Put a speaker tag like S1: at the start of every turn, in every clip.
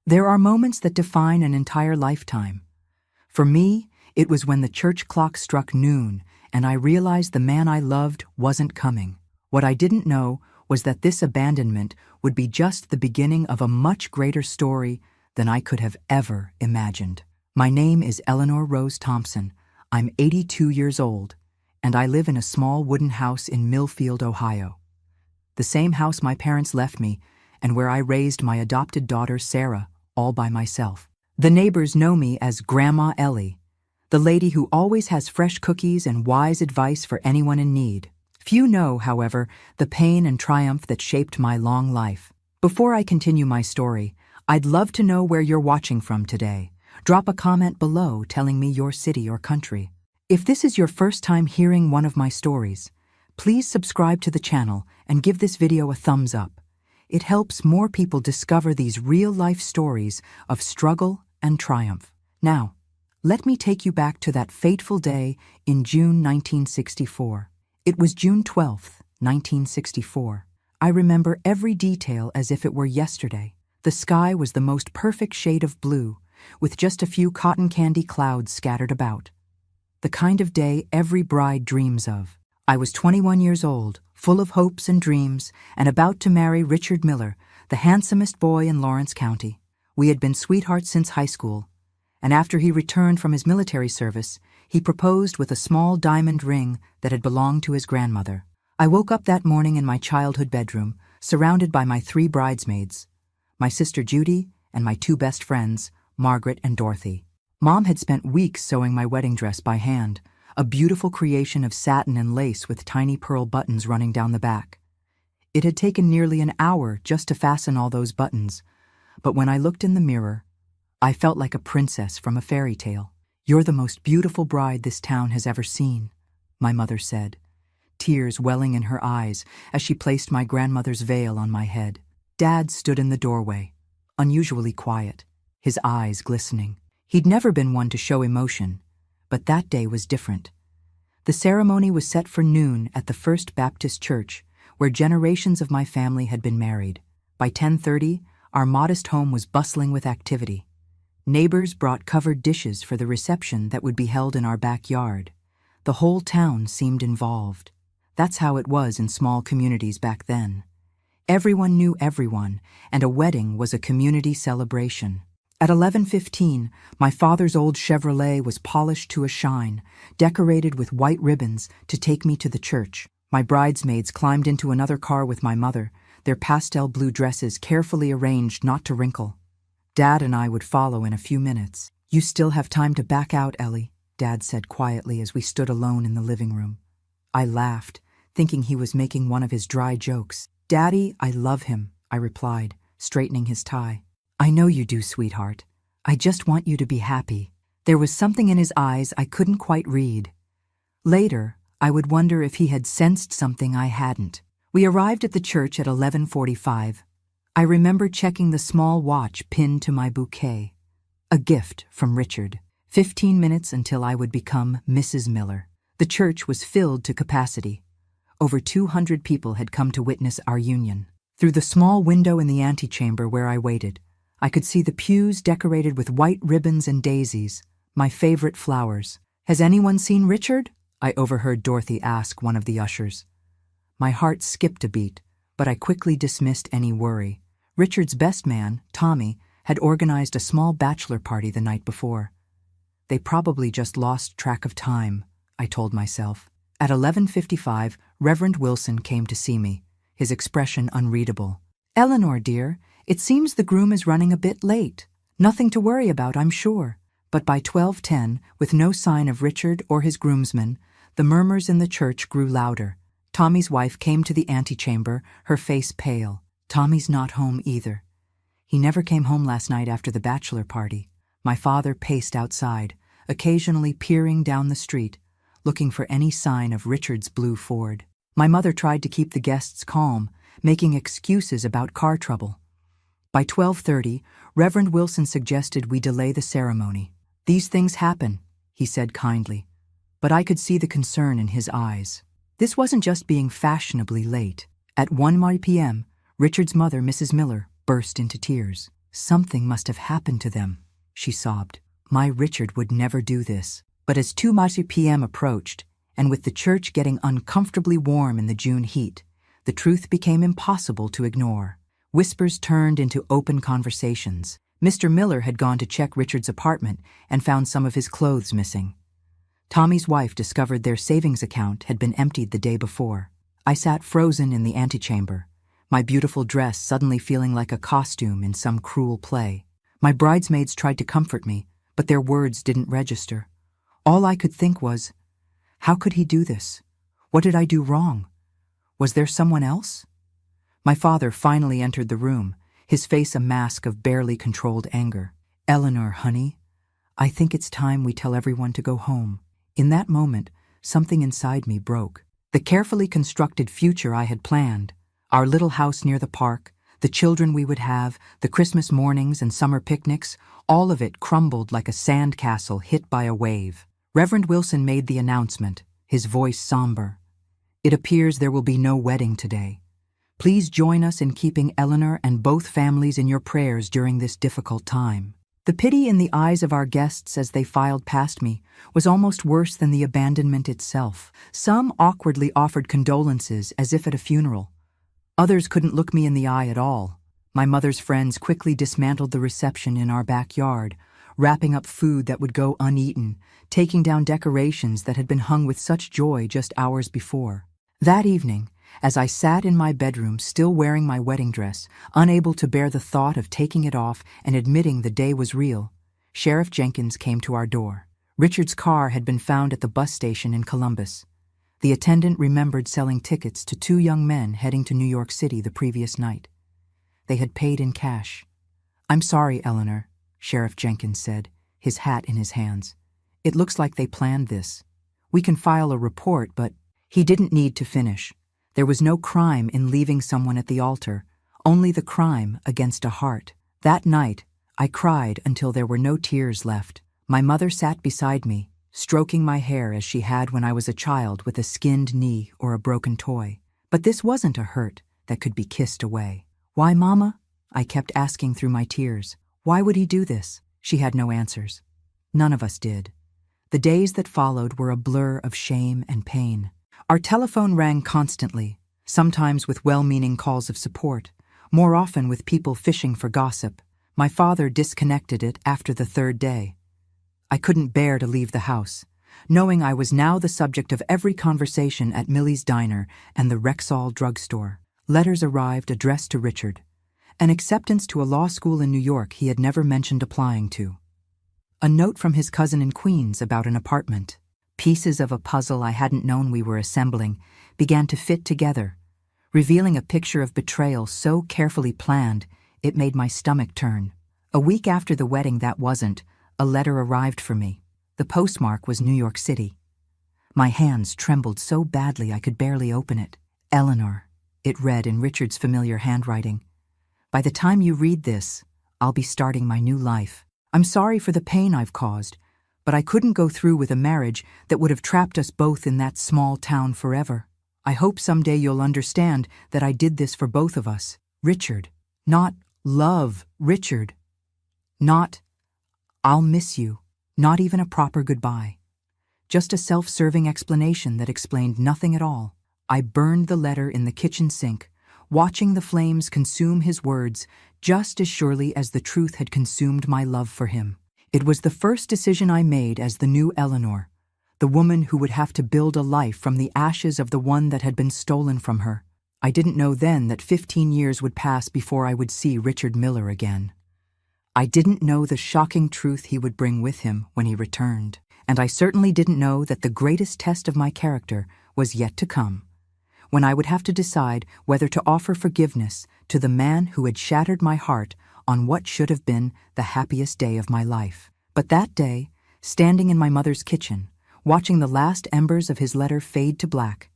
S1: There are moments that define an entire lifetime. For me, it was when the church clock struck noon and I realized the man I loved wasn't coming. What I didn't know was that this abandonment would be just the beginning of a much greater story than I could have ever imagined. My name is Eleanor Rose Thompson. I'm 82 years old, and I live in a small wooden house in Millfield, Ohio. The same house my parents left me and where I raised my adopted daughter, Sarah, all by myself. The neighbors know me as Grandma Ellie, the lady who always has fresh cookies and wise advice for anyone in need. Few know, however, the pain and triumph that shaped my long life. Before I continue my story, I'd love to know where you're watching from today. Drop a comment below telling me your city or country. If this is your first time hearing one of my stories, please subscribe to the channel and give this video a thumbs up. It helps more people discover these real-life stories of struggle and triumph. Now, let me take you back to that fateful day in June 1964. It was June 12th, 1964. I remember every detail as if it were yesterday. The sky was the most perfect shade of blue, with just a few cotton candy clouds scattered about. The kind of day every bride dreams of. I was 21 years old, full of hopes and dreams, and about to marry Richard Miller, the handsomest boy in Lawrence County. We had been sweethearts since high school, and after he returned from his military service, he proposed with a small diamond ring that had belonged to his grandmother. I woke up that morning in my childhood bedroom, surrounded by my 3 bridesmaids, my sister Judy and my 2 best friends, Margaret and Dorothy. Mom had spent weeks sewing my wedding dress by hand, a beautiful creation of satin and lace with tiny pearl buttons running down the back. It had taken nearly an hour just to fasten all those buttons, but when I looked in the mirror, I felt like a princess from a fairy tale. "You're the most beautiful bride this town has ever seen," my mother said, tears welling in her eyes as she placed my grandmother's veil on my head. Dad stood in the doorway, unusually quiet, his eyes glistening. He'd never been one to show emotion, but that day was different. The ceremony was set for noon at the First Baptist Church, where generations of my family had been married. By 10:30, our modest home was bustling with activity. Neighbors brought covered dishes for the reception that would be held in our backyard. The whole town seemed involved. That's how it was in small communities back then. Everyone knew everyone, and a wedding was a community celebration. At 11:15, my father's old Chevrolet was polished to a shine, decorated with white ribbons to take me to the church. My bridesmaids climbed into another car with my mother, their pastel blue dresses carefully arranged not to wrinkle. Dad and I would follow in a few minutes. "You still have time to back out, Ellie," Dad said quietly as we stood alone in the living room. I laughed, thinking he was making one of his dry jokes. "Daddy, I love him," I replied, straightening his tie. "I know you do, sweetheart. I just want you to be happy." There was something in his eyes I couldn't quite read. Later, I would wonder if he had sensed something I hadn't. We arrived at the church at 11:45. I remember checking the small watch pinned to my bouquet, a gift from Richard. 15 minutes until I would become Mrs. Miller. The church was filled to capacity. Over 200 people had come to witness our union. Through the small window in the antechamber where I waited, I could see the pews decorated with white ribbons and daisies, my favorite flowers. "Has anyone seen Richard?" I overheard Dorothy ask one of the ushers. My heart skipped a beat, but I quickly dismissed any worry. Richard's best man, Tommy, had organized a small bachelor party the night before. They probably just lost track of time, I told myself. At 11:55, Reverend Wilson came to see me, his expression unreadable. "Eleanor, dear, it seems the groom is running a bit late. Nothing to worry about, I'm sure." But by 12:10, with no sign of Richard or his groomsmen, the murmurs in the church grew louder. Tommy's wife came to the antechamber, her face pale. "Tommy's not home either. He never came home last night after the bachelor party." My father paced outside, occasionally peering down the street, looking for any sign of Richard's blue Ford. My mother tried to keep the guests calm, making excuses about car trouble. By 12:30, Reverend Wilson suggested we delay the ceremony. "These things happen," he said kindly, but I could see the concern in his eyes. This wasn't just being fashionably late. At 1 p.m., Richard's mother, Mrs. Miller, burst into tears. Something must have happened to them, she sobbed. My Richard would never do this. But as 2 p.m. approached, and with the church getting uncomfortably warm in the June heat, the truth became impossible to ignore. Whispers turned into open conversations. Mr. Miller had gone to check Richard's apartment and found some of his clothes missing. Tommy's wife discovered their savings account had been emptied the day before. I sat frozen in the antechamber, my beautiful dress suddenly feeling like a costume in some cruel play. My bridesmaids tried to comfort me, but their words didn't register. All I could think was, how could he do this? What did I do wrong? Was there someone else? My father finally entered the room, his face a mask of barely controlled anger. Eleanor, honey, I think it's time we tell everyone to go home. In that moment, something inside me broke. The carefully constructed future I had planned, our little house near the park, the children we would have, the Christmas mornings and summer picnics, all of it crumbled like a sandcastle hit by a wave. Reverend Wilson made the announcement, his voice somber. It appears there will be no wedding today. Please join us in keeping Eleanor and both families in your prayers during this difficult time. The pity in the eyes of our guests as they filed past me was almost worse than the abandonment itself. Some awkwardly offered condolences as if at a funeral. Others couldn't look me in the eye at all. My mother's friends quickly dismantled the reception in our backyard, wrapping up food that would go uneaten, taking down decorations that had been hung with such joy just hours before. That evening, as I sat in my bedroom still wearing my wedding dress, unable to bear the thought of taking it off and admitting the day was real, Sheriff Jenkins came to our door. Richard's car had been found at the bus station in Columbus. The attendant remembered selling tickets to 2 young men heading to New York City the previous night. They had paid in cash. I'm sorry, Eleanor, Sheriff Jenkins said, his hat in his hands. It looks like they planned this. We can file a report, but he didn't need to finish. There was no crime in leaving someone at the altar, only the crime against a heart. That night, I cried until there were no tears left. My mother sat beside me, stroking my hair as she had when I was a child with a skinned knee or a broken toy. But this wasn't a hurt that could be kissed away. Why, Mama? I kept asking through my tears. Why would he do this? She had no answers. None of us did. The days that followed were a blur of shame and pain. Our telephone rang constantly, sometimes with well-meaning calls of support, more often with people fishing for gossip. My father disconnected it after the 3rd day. I couldn't bear to leave the house, knowing I was now the subject of every conversation at Millie's Diner and the Rexall drugstore. Letters arrived addressed to Richard, an acceptance to a law school in New York he had never mentioned applying to. A note from his cousin in Queens about an apartment. Pieces of a puzzle I hadn't known we were assembling began to fit together, revealing a picture of betrayal so carefully planned it made my stomach turn. A week after the wedding that wasn't, a letter arrived for me. The postmark was New York City. My hands trembled so badly I could barely open it. Eleanor, it read in Richard's familiar handwriting. By the time you read this, I'll be starting my new life. I'm sorry for the pain I've caused, but I couldn't go through with a marriage that would have trapped us both in that small town forever. I hope someday you'll understand that I did this for both of us. Richard. Not love, Richard. Not, I'll miss you. Not even a proper goodbye. Just a self-serving explanation that explained nothing at all. I burned the letter in the kitchen sink, watching the flames consume his words just as surely as the truth had consumed my love for him. It was the first decision I made as the new Eleanor, the woman who would have to build a life from the ashes of the one that had been stolen from her. I didn't know then that 15 years would pass before I would see Richard Miller again. I didn't know the shocking truth he would bring with him when he returned, and I certainly didn't know that the greatest test of my character was yet to come, when I would have to decide whether to offer forgiveness to the man who had shattered my heart on what should have been the happiest day of my life. But that day, standing in my mother's kitchen, watching the last embers of his letter fade to black,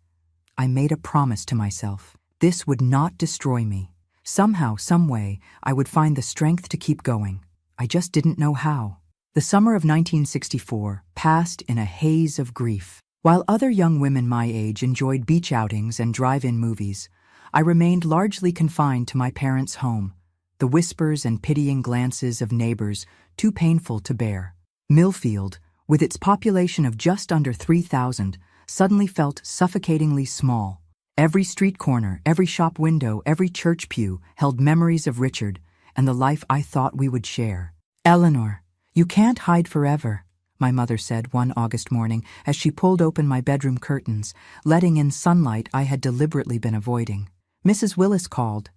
S1: I made a promise to myself. This would not destroy me. Somehow, someway, I would find the strength to keep going. I just didn't know how. The summer of 1964 passed in a haze of grief. While other young women my age enjoyed beach outings and drive-in movies, I remained largely confined to my parents' home, the whispers and pitying glances of neighbors too painful to bear. Millfield, with its population of just under 3,000, suddenly felt suffocatingly small. Every street corner, every shop window, every church pew held memories of Richard and the life I thought we would share. "Eleanor, you can't hide forever," my mother said one August morning as she pulled open my bedroom curtains, letting in sunlight I had deliberately been avoiding. "Mrs. Willis called.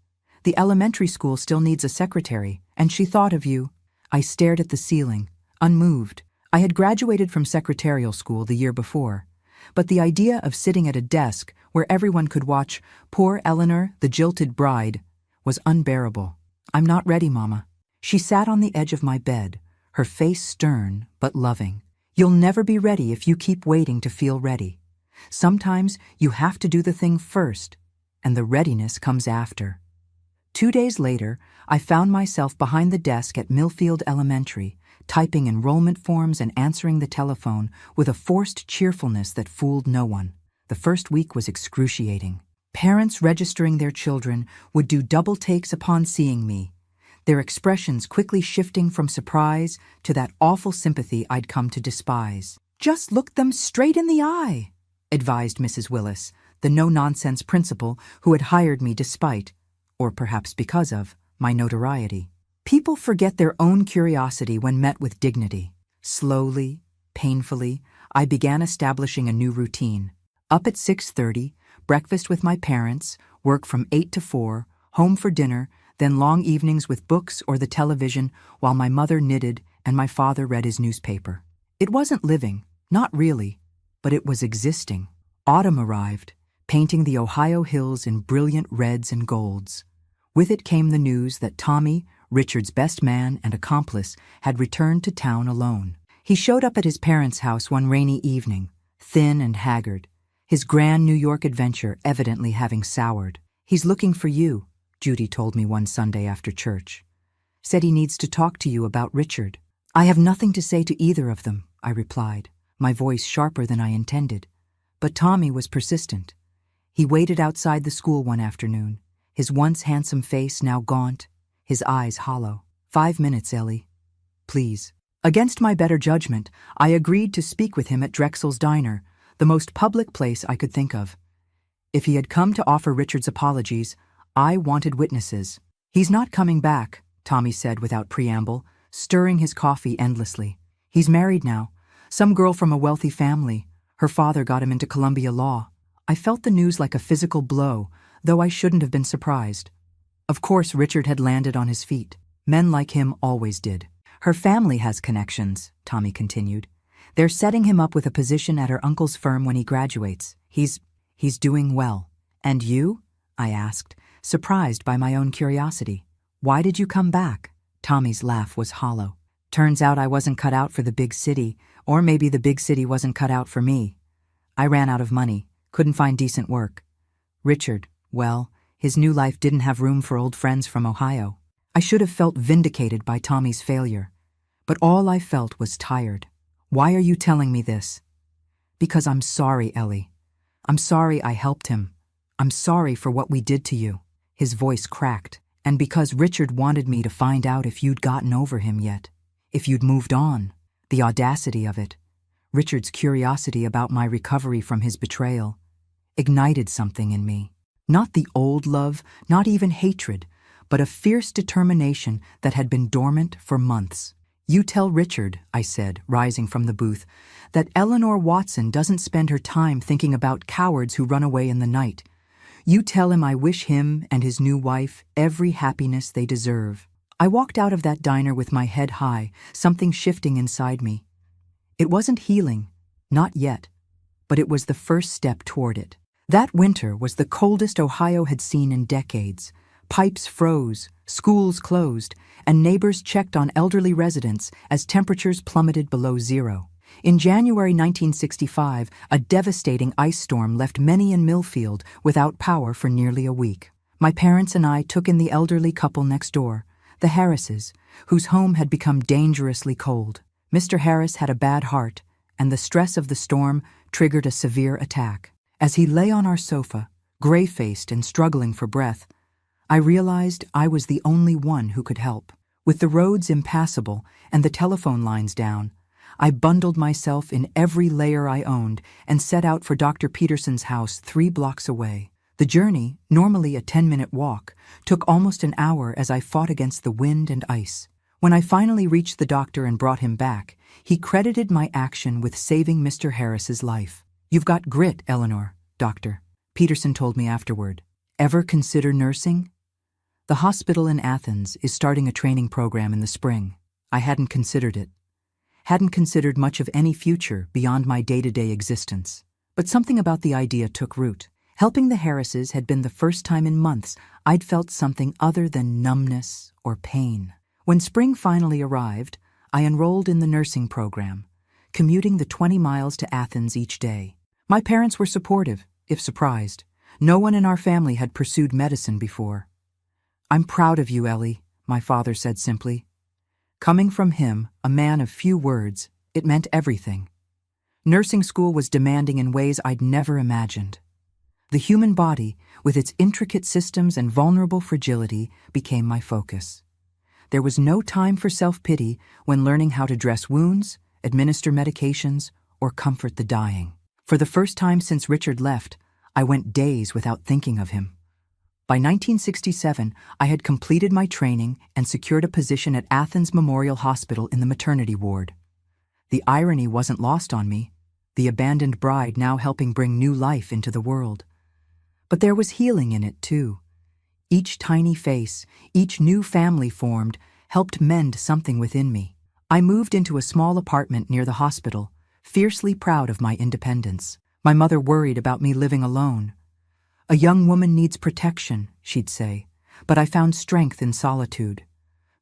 S1: The elementary school still needs a secretary, and she thought of you." I stared at the ceiling, unmoved. I had graduated from secretarial school the year before, but the idea of sitting at a desk where everyone could watch poor Eleanor, the jilted bride, was unbearable. "I'm not ready, Mama." She sat on the edge of my bed, her face stern but loving. "You'll never be ready if you keep waiting to feel ready. Sometimes you have to do the thing first, and the readiness comes after." 2 days later, I found myself behind the desk at Millfield Elementary, typing enrollment forms and answering the telephone with a forced cheerfulness that fooled no one. The first week was excruciating. Parents registering their children would do double takes upon seeing me, their expressions quickly shifting from surprise to that awful sympathy I'd come to despise. "Just look them straight in the eye," advised Mrs. Willis, the no-nonsense principal who had hired me despite, or perhaps because of, my notoriety. People forget their own curiosity when met with dignity. Slowly, painfully, I began establishing a new routine. Up at 6:30, breakfast with my parents, work from 8 to 4, home for dinner, then long evenings with books or the television while my mother knitted and my father read his newspaper. It wasn't living, not really, but it was existing. Autumn arrived, painting the Ohio hills in brilliant reds and golds. With it came the news that Tommy, Richard's best man and accomplice, had returned to town alone. He showed up at his parents' house one rainy evening, thin and haggard, his grand New York adventure evidently having soured. "He's looking for you," Judy told me one Sunday after church. "Said he needs to talk to you about Richard." "I have nothing to say to either of them," I replied, my voice sharper than I intended. But Tommy was persistent. He waited outside the school one afternoon, his once handsome face now gaunt, his eyes hollow. "5 minutes, Ellie. Please." Against my better judgment, I agreed to speak with him at Drexel's Diner, the most public place I could think of. If he had come to offer Richard's apologies, I wanted witnesses. "He's not coming back," Tommy said without preamble, stirring his coffee endlessly. "He's married now. Some girl from a wealthy family. Her father got him into Columbia law." I felt the news like a physical blow, though I shouldn't have been surprised. Of course, Richard had landed on his feet. Men like him always did. "Her family has connections," Tommy continued. "They're setting him up with a position at her uncle's firm when he graduates. He's doing well." "And you?" I asked, surprised by my own curiosity. "Why did you come back?" Tommy's laugh was hollow. "Turns out I wasn't cut out for the big city, or maybe the big city wasn't cut out for me. I ran out of money, couldn't find decent work. Richard, well, his new life didn't have room for old friends from Ohio." I should have felt vindicated by Tommy's failure, but all I felt was tired. "Why are you telling me this?" "Because I'm sorry, Ellie. I'm sorry I helped him. I'm sorry for what we did to you." His voice cracked. "And because Richard wanted me to find out if you'd gotten over him yet, if you'd moved on." The audacity of it, Richard's curiosity about my recovery from his betrayal, ignited something in me. Not the old love, not even hatred, but a fierce determination that had been dormant for months. "You tell Richard," I said, rising from the booth, "that Eleanor Watson doesn't spend her time thinking about cowards who run away in the night. You tell him I wish him and his new wife every happiness they deserve." I walked out of that diner with my head high, something shifting inside me. It wasn't healing, not yet, but it was the first step toward it. That winter was the coldest Ohio had seen in decades. Pipes froze, schools closed, and neighbors checked on elderly residents as temperatures plummeted below zero. In January 1965, a devastating ice storm left many in Millfield without power for nearly a week. My parents and I took in the elderly couple next door, the Harrises, whose home had become dangerously cold. Mr. Harris had a bad heart, and the stress of the storm triggered a severe attack. As he lay on our sofa, gray-faced and struggling for breath, I realized I was the only one who could help. With the roads impassable and the telephone lines down, I bundled myself in every layer I owned and set out for Dr. Peterson's house 3 blocks away. The journey, normally a 10-minute walk, took almost an hour as I fought against the wind and ice. When I finally reached the doctor and brought him back, he credited my action with saving Mr. Harris's life. "You've got grit, Eleanor, Doctor," Peterson told me afterward. "Ever consider nursing?" The hospital in Athens is starting a training program in the spring. I hadn't considered it. Hadn't considered much of any future beyond my day-to-day existence. But something about the idea took root. Helping the Harrises had been the first time in months I'd felt something other than numbness or pain. When spring finally arrived, I enrolled in the nursing program, commuting the 20 miles to Athens each day. My parents were supportive, if surprised. No one in our family had pursued medicine before. "I'm proud of you, Ellie," my father said simply. Coming from him, a man of few words, it meant everything. Nursing school was demanding in ways I'd never imagined. The human body, with its intricate systems and vulnerable fragility, became my focus. There was no time for self-pity when learning how to dress wounds, administer medications, or comfort the dying. For the first time since Richard left, I went days without thinking of him. By 1967, I had completed my training and secured a position at Athens Memorial Hospital in the maternity ward. The irony wasn't lost on me, the abandoned bride now helping bring new life into the world. But there was healing in it, too. Each tiny face, each new family formed, helped mend something within me. I moved into a small apartment near the hospital, fiercely proud of my independence. My mother worried about me living alone. "A young woman needs protection," she'd say, but I found strength in solitude.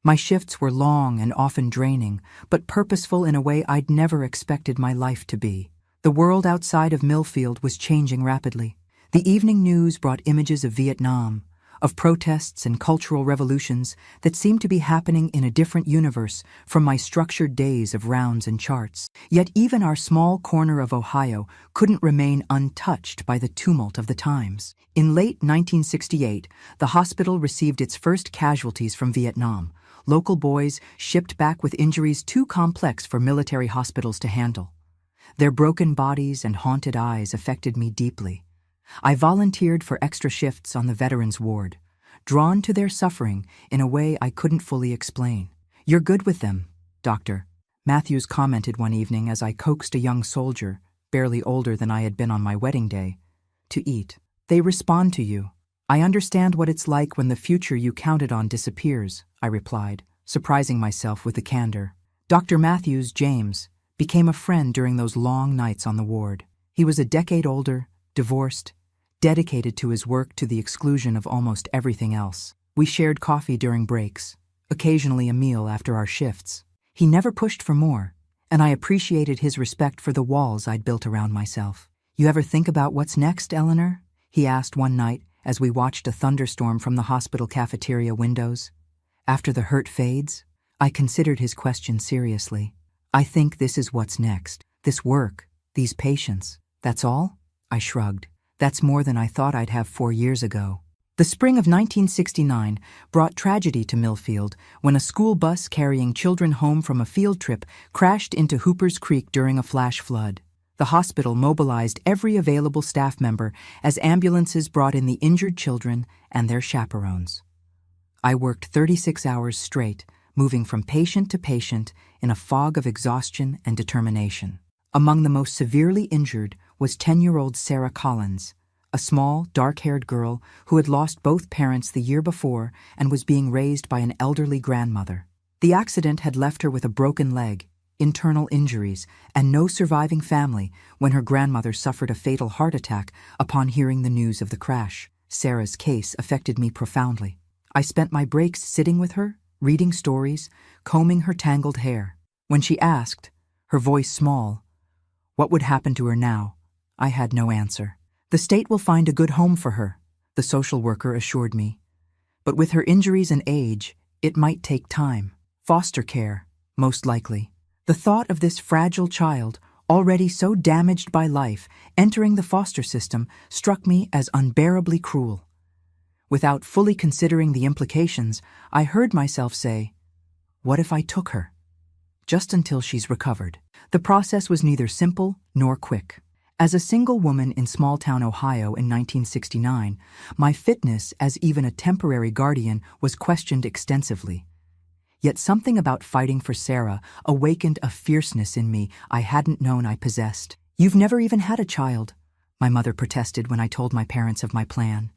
S1: My shifts were long and often draining, but purposeful in a way I'd never expected my life to be. The world outside of Millfield was changing rapidly. The evening news brought images of Vietnam, of protests and cultural revolutions that seemed to be happening in a different universe from my structured days of rounds and charts. Yet even our small corner of Ohio couldn't remain untouched by the tumult of the times. In late 1968, the hospital received its first casualties from Vietnam, local boys shipped back with injuries too complex for military hospitals to handle. Their broken bodies and haunted eyes affected me deeply. I volunteered for extra shifts on the veterans' ward, drawn to their suffering in a way I couldn't fully explain. "You're good with them, Doctor," Matthews commented one evening as I coaxed a young soldier, barely older than I had been on my wedding day, to eat. "They respond to you." "I understand what it's like when the future you counted on disappears," I replied, surprising myself with the candor. Dr. Matthews, James, became a friend during those long nights on the ward. He was a decade older, divorced, dedicated to his work to the exclusion of almost everything else. We shared coffee during breaks, occasionally a meal after our shifts. He never pushed for more, and I appreciated his respect for the walls I'd built around myself. "You ever think about what's next, Eleanor?" he asked one night as we watched a thunderstorm from the hospital cafeteria windows. "After the hurt fades?" I considered his question seriously. "I think this is what's next. This work, these patients. That's all?" I shrugged. "That's more than I thought I'd have 4 years ago." The spring of 1969 brought tragedy to Millfield when a school bus carrying children home from a field trip crashed into Hooper's Creek during a flash flood. The hospital mobilized every available staff member as ambulances brought in the injured children and their chaperones. I worked 36 hours straight, moving from patient to patient in a fog of exhaustion and determination. Among the most severely injured was 10-year-old Sarah Collins, a small, dark-haired girl who had lost both parents the year before and was being raised by an elderly grandmother. The accident had left her with a broken leg, internal injuries, and no surviving family when her grandmother suffered a fatal heart attack upon hearing the news of the crash. Sarah's case affected me profoundly. I spent my breaks sitting with her, reading stories, combing her tangled hair. When she asked, her voice small, what would happen to her now, I had no answer. "The state will find a good home for her," the social worker assured me. "But with her injuries and age, it might take time. Foster care, most likely." The thought of this fragile child, already so damaged by life, entering the foster system struck me as unbearably cruel. Without fully considering the implications, I heard myself say, "What if I took her?" Just until she's recovered. The process was neither simple nor quick. As a single woman in small-town Ohio in 1969, my fitness as even a temporary guardian was questioned extensively. Yet something about fighting for Sarah awakened a fierceness in me I hadn't known I possessed. "You've never even had a child," my mother protested when I told my parents of my plan.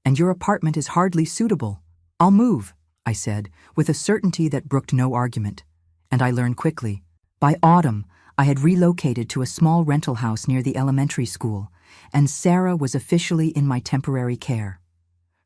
S1: "And your apartment is hardly suitable." "I'll move," I said, with a certainty that brooked no argument. And I learned quickly. By autumn, I had relocated to a small rental house near the elementary school, and Sarah was officially in my temporary care.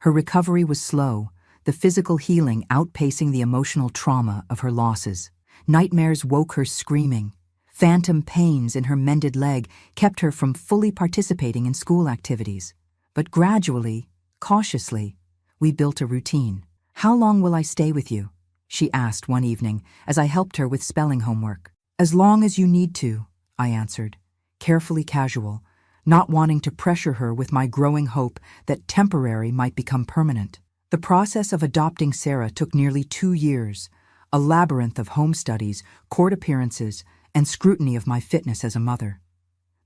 S1: Her recovery was slow, the physical healing outpacing the emotional trauma of her losses. Nightmares woke her screaming. Phantom pains in her mended leg kept her from fully participating in school activities. But gradually, cautiously, we built a routine. "How long will I stay with you?" she asked one evening as I helped her with spelling homework. "As long as you need to," I answered, carefully casual, not wanting to pressure her with my growing hope that temporary might become permanent. The process of adopting Sarah took nearly 2 years, a labyrinth of home studies, court appearances, and scrutiny of my fitness as a mother.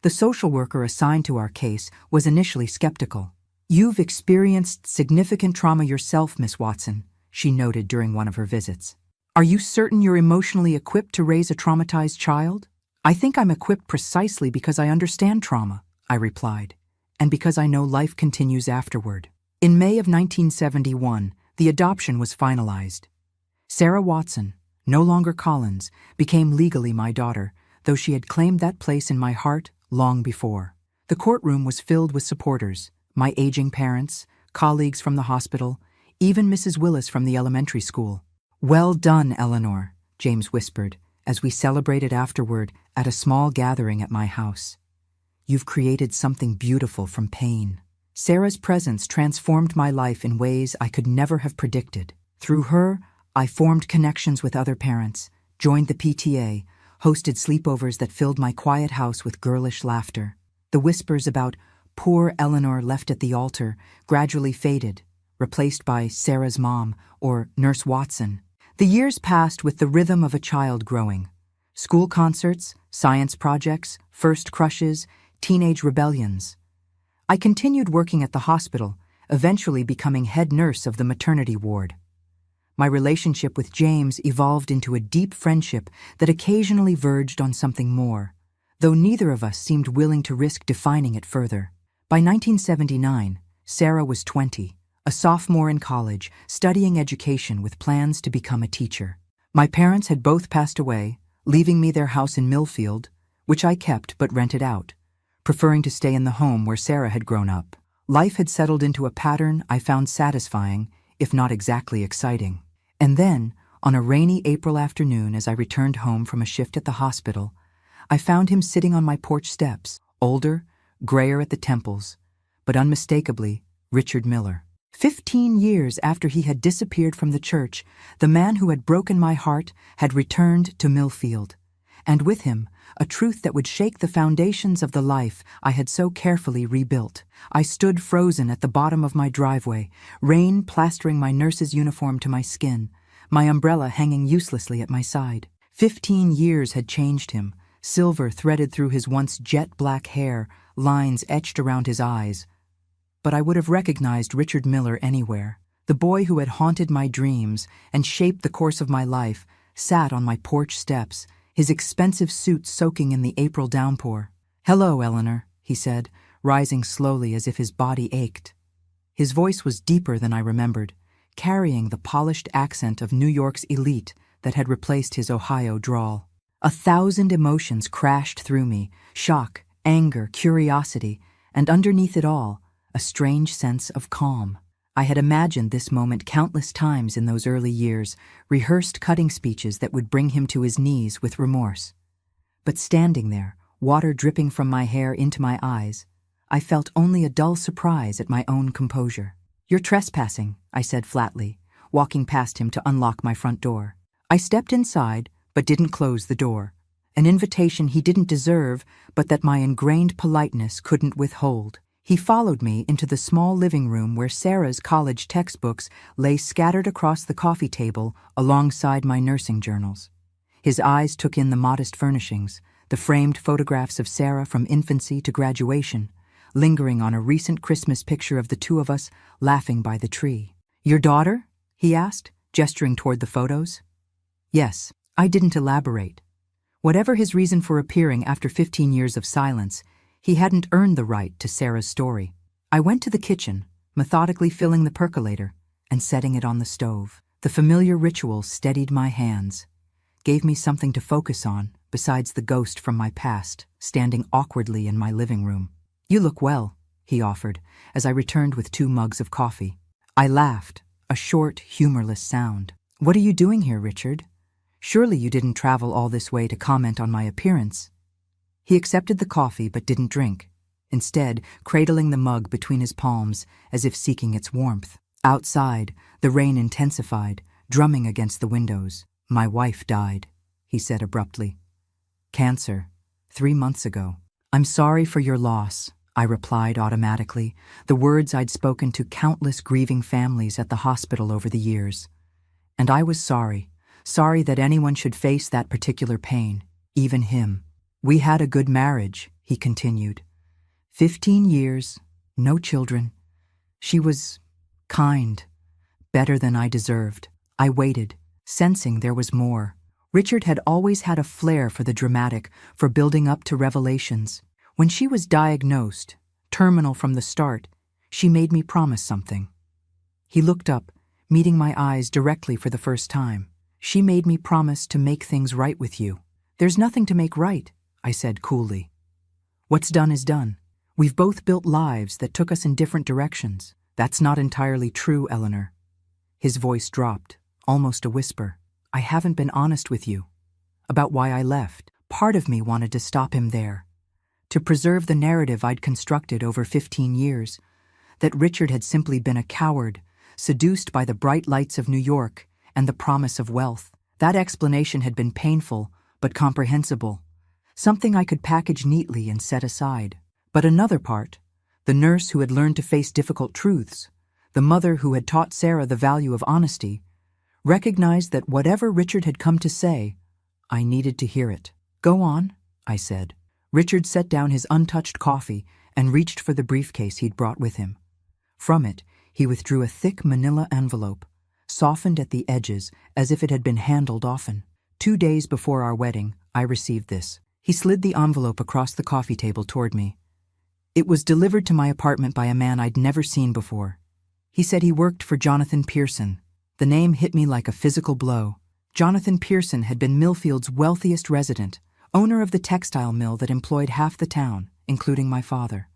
S1: The social worker assigned to our case was initially skeptical. "You've experienced significant trauma yourself, Miss Watson," she noted during one of her visits. "Are you certain you're emotionally equipped to raise a traumatized child?" "I think I'm equipped precisely because I understand trauma," I replied, "and because I know life continues afterward." In May of 1971, the adoption was finalized. Sarah Watson, no longer Collins, became legally my daughter, though she had claimed that place in my heart long before. The courtroom was filled with supporters, my aging parents, colleagues from the hospital, even Mrs. Willis from the elementary school. "Well done, Eleanor," James whispered, as we celebrated afterward at a small gathering at my house. "You've created something beautiful from pain." Sarah's presence transformed my life in ways I could never have predicted. Through her, I formed connections with other parents, joined the PTA, hosted sleepovers that filled my quiet house with girlish laughter. The whispers about "poor Eleanor left at the altar" gradually faded, replaced by "Sarah's mom" or "Nurse Watson." The years passed with the rhythm of a child growing. School concerts, science projects, first crushes, teenage rebellions. I continued working at the hospital, eventually becoming head nurse of the maternity ward. My relationship with James evolved into a deep friendship that occasionally verged on something more, though neither of us seemed willing to risk defining it further. By 1979, Sarah was 20, a sophomore in college, studying education with plans to become a teacher. My parents had both passed away, leaving me their house in Millfield, which I kept but rented out, preferring to stay in the home where Sarah had grown up. Life had settled into a pattern I found satisfying, if not exactly exciting. And then, on a rainy April afternoon as I returned home from a shift at the hospital, I found him sitting on my porch steps, older, grayer at the temples, but unmistakably Richard Miller. 15 years after he had disappeared from the church, the man who had broken my heart had returned to Millfield, and with him, a truth that would shake the foundations of the life I had so carefully rebuilt. I stood frozen at the bottom of my driveway, rain plastering my nurse's uniform to my skin, my umbrella hanging uselessly at my side. 15 years had changed him, silver threaded through his once jet-black hair, lines etched around his eyes. But I would have recognized Richard Miller anywhere. The boy who had haunted my dreams and shaped the course of my life sat on my porch steps, his expensive suit soaking in the April downpour. "Hello, Eleanor," he said, rising slowly as if his body ached. His voice was deeper than I remembered, carrying the polished accent of New York's elite that had replaced his Ohio drawl. 1,000 emotions crashed through me, shock, anger, curiosity, and underneath it all, a strange sense of calm. I had imagined this moment countless times in those early years, rehearsed cutting speeches that would bring him to his knees with remorse. But standing there, water dripping from my hair into my eyes, I felt only a dull surprise at my own composure. "You're trespassing," I said flatly, walking past him to unlock my front door. I stepped inside, but didn't close the door, an invitation he didn't deserve, but that my ingrained politeness couldn't withhold. He followed me into the small living room where Sarah's college textbooks lay scattered across the coffee table alongside my nursing journals. His eyes took in the modest furnishings, the framed photographs of Sarah from infancy to graduation, lingering on a recent Christmas picture of the two of us laughing by the tree. "Your daughter?" he asked, gesturing toward the photos. Yes, I didn't elaborate. Whatever his reason for appearing after 15 years of silence, he hadn't earned the right to Sarah's story. I went to the kitchen, methodically filling the percolator and setting it on the stove. The familiar ritual steadied my hands, gave me something to focus on besides the ghost from my past standing awkwardly in my living room. "You look well," he offered as I returned with 2 mugs of coffee. I laughed, a short, humorless sound. "What are you doing here, Richard? Surely you didn't travel all this way to comment on my appearance." He accepted the coffee but didn't drink, instead cradling the mug between his palms as if seeking its warmth. Outside, the rain intensified, drumming against the windows. "My wife died," he said abruptly. "Cancer, 3 months ago." "I'm sorry for your loss," I replied automatically, the words I'd spoken to countless grieving families at the hospital over the years. And I was sorry that anyone should face that particular pain, even him. "We had a good marriage," he continued. 15 years, no children. She was kind, better than I deserved. I waited, sensing there was more. Richard had always had a flair for the dramatic, for building up to revelations. When she was diagnosed, terminal from the start, she made me promise something. He looked up, meeting my eyes directly for the first time. "She made me promise to make things right with you." "There's nothing to make right," I said coolly. "What's done is done. We've both built lives that took us in different directions." "That's not entirely true, Eleanor." His voice dropped, almost a whisper. "I haven't been honest with you about why I left." Part of me wanted to stop him there, to preserve the narrative I'd constructed over 15 years, that Richard had simply been a coward, seduced by the bright lights of New York and the promise of wealth. That explanation had been painful, but comprehensible, something I could package neatly and set aside. But another part, the nurse who had learned to face difficult truths, the mother who had taught Sarah the value of honesty, recognized that whatever Richard had come to say, I needed to hear it. "Go on," I said. Richard set down his untouched coffee and reached for the briefcase he'd brought with him. From it, he withdrew a thick manila envelope, softened at the edges as if it had been handled often. 2 days before our wedding, I received this. He slid the envelope across the coffee table toward me. It was delivered to my apartment by a man I'd never seen before. He said he worked for Jonathan Pearson. The name hit me like a physical blow. Jonathan Pearson had been Millfield's wealthiest resident, owner of the textile mill that employed half the town, including my father.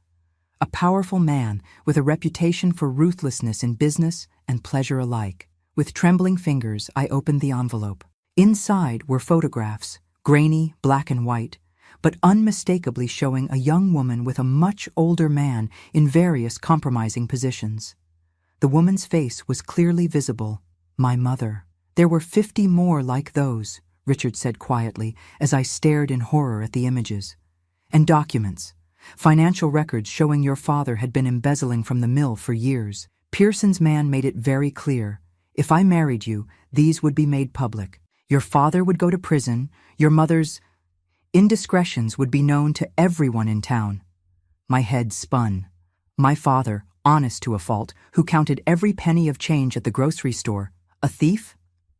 S1: A powerful man with a reputation for ruthlessness in business and pleasure alike. With trembling fingers, I opened the envelope. Inside were photographs, grainy, black and white, but unmistakably showing a young woman with a much older man in various compromising positions. The woman's face was clearly visible, my mother. "There were 50 more like those," Richard said quietly as I stared in horror at the images. "And documents, financial records showing your father had been embezzling from the mill for years. Pearson's man made it very clear. If I married you, these would be made public. Your father would go to prison, your mother's indiscretions would be known to everyone in town." My head spun. My father, honest to a fault, who counted every penny of change at the grocery store, a thief?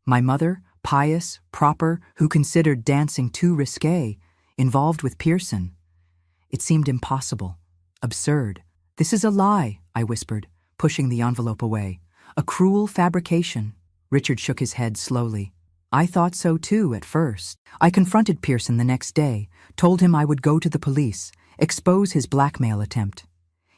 S1: My mother, pious, proper, who considered dancing too risque, involved with Pearson. It seemed impossible, absurd. "This is a lie," I whispered, pushing the envelope away. "A cruel fabrication." Richard shook his head slowly. "I thought so too at first. I confronted Pearson the next day, told him I would go to the police, expose his blackmail attempt.